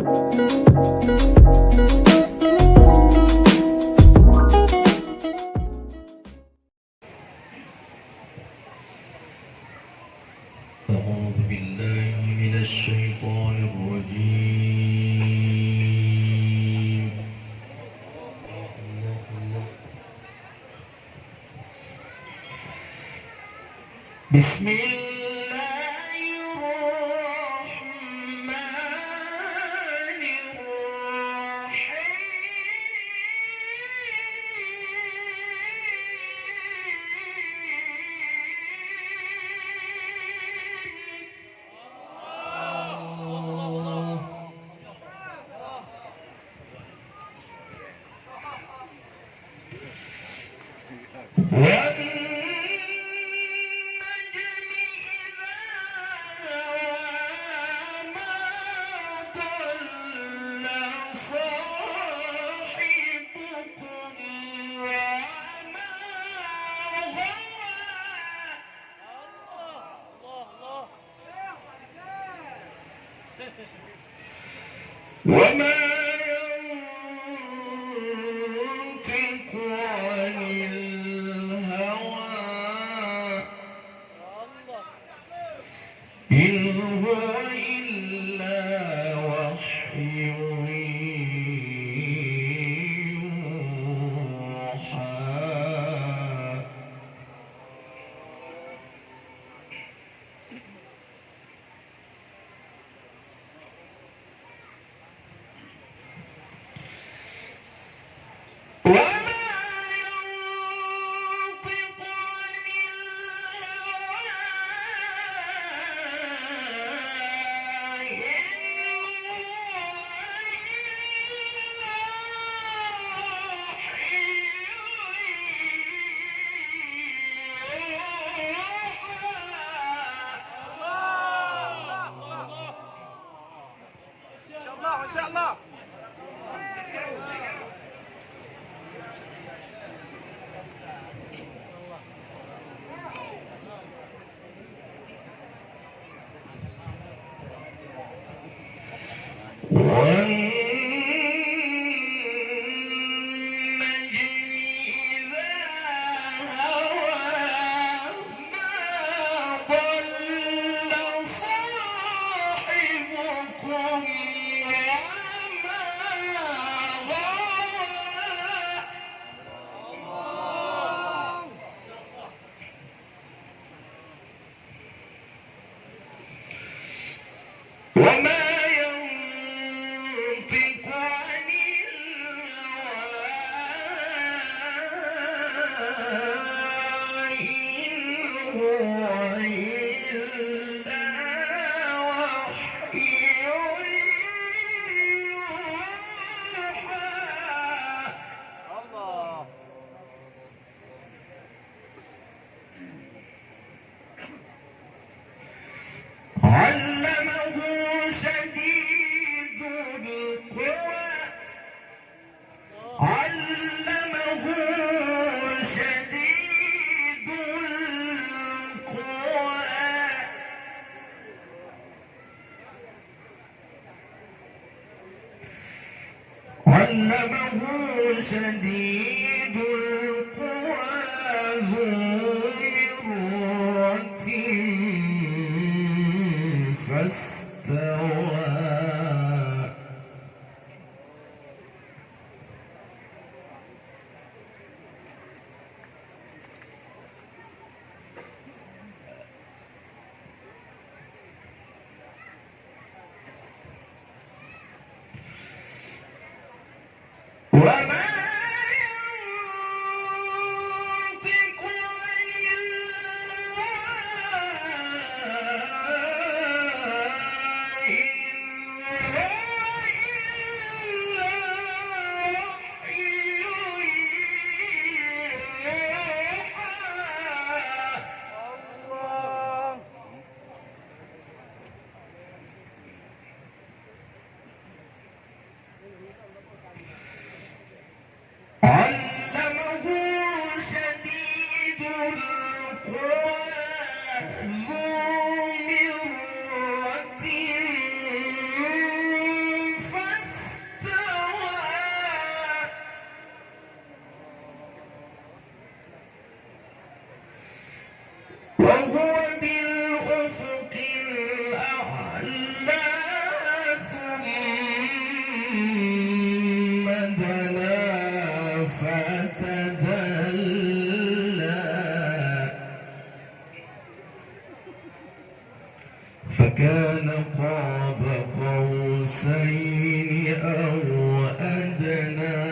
أعوذ بالله من الشيطان الرجيم. بسم الله الرحمن الرحيم. وما ينطق عن الهوى إن هو إلا وحي يوحى. ما شاء الله. وما ينطق عن الهوى إن هو إلا وحي يوحى. الله. علمه شديد القوى. علمه شديد القوى. علمه شديد القوى ذو مرة فاستوى. وما فكان قاب قوسين أو أدنى.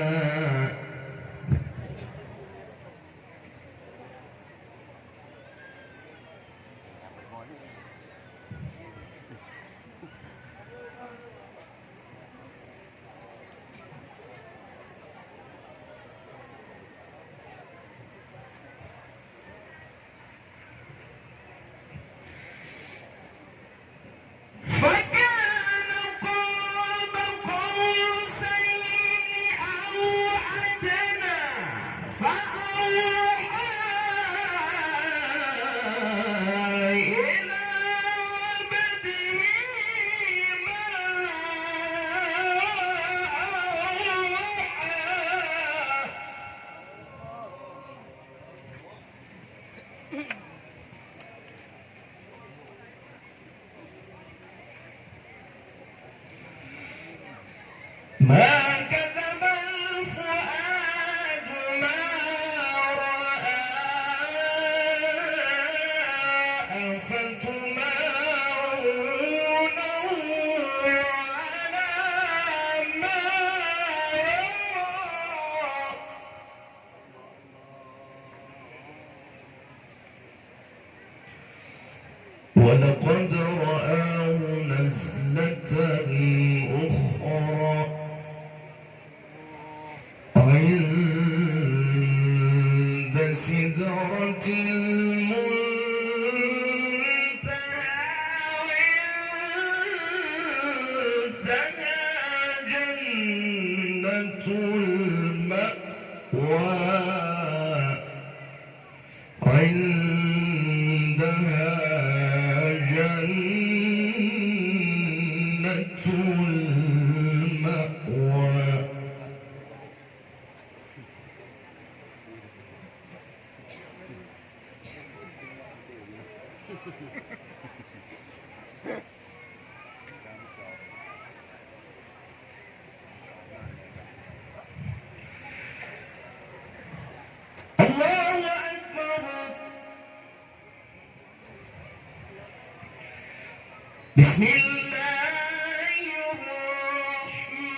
ما كذب الفؤاد ما رأى أفتمارونه على ما يرى. ولقد رآه نزلة أخرى عند سدرة المنتهى عندها جنة المأوى عندها جنة المأوى. الله أكبر. بسم الله الرحمن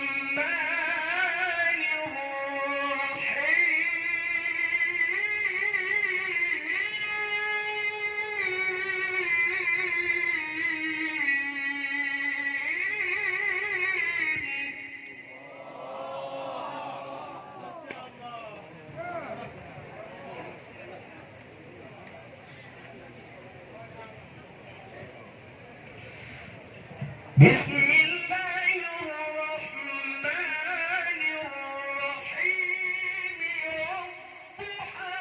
بسم الله الرحمن الرحيم. والضحى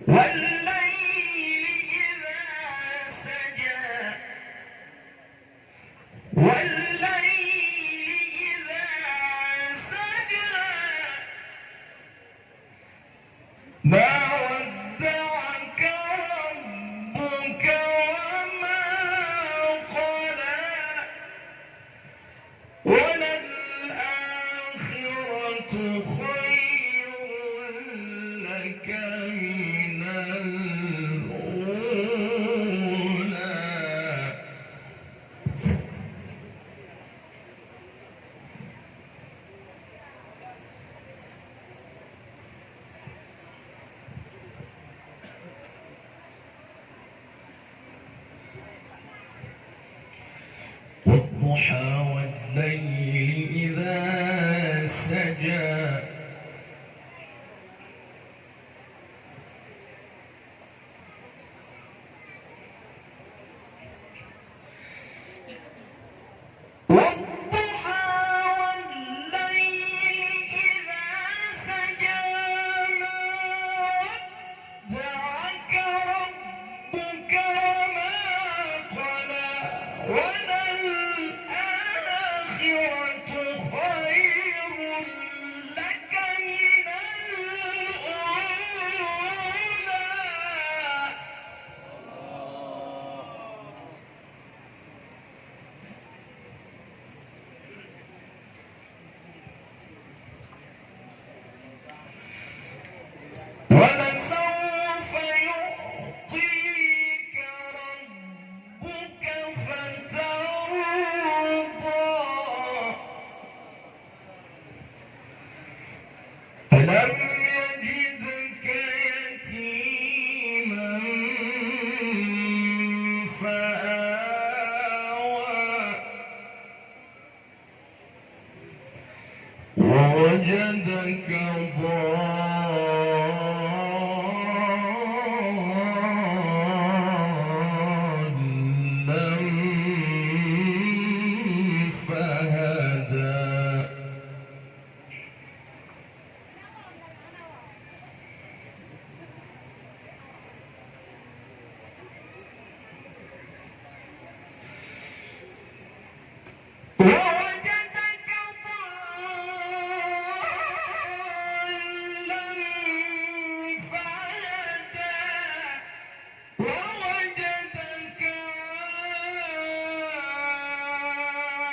والليل إذا سجى والليل إذا سجى ما ودعك ربك وما قلى وللآخرة خير لك من الأولى. والضحى والليل إذا سجى والضحى والليل إذا سجى ما ودعك ربك وما قلى وللآخرة خير لك من الأولى. ووجدك ضالا فهدى ووجدك ضالا فهدى ووجدك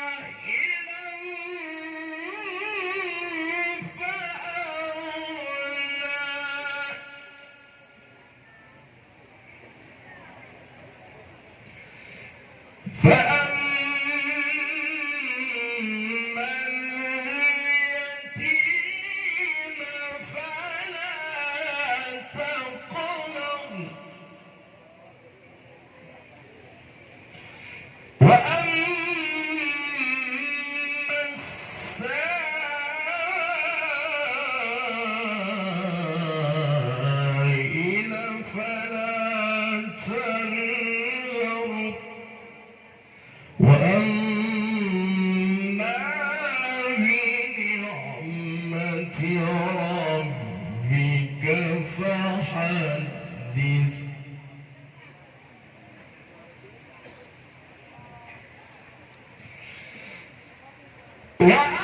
عائلا فأغنى فأما اليتيم فلا تقهر وأما السائل فلا تنهر وأما بنعمة ربك فحدث وأما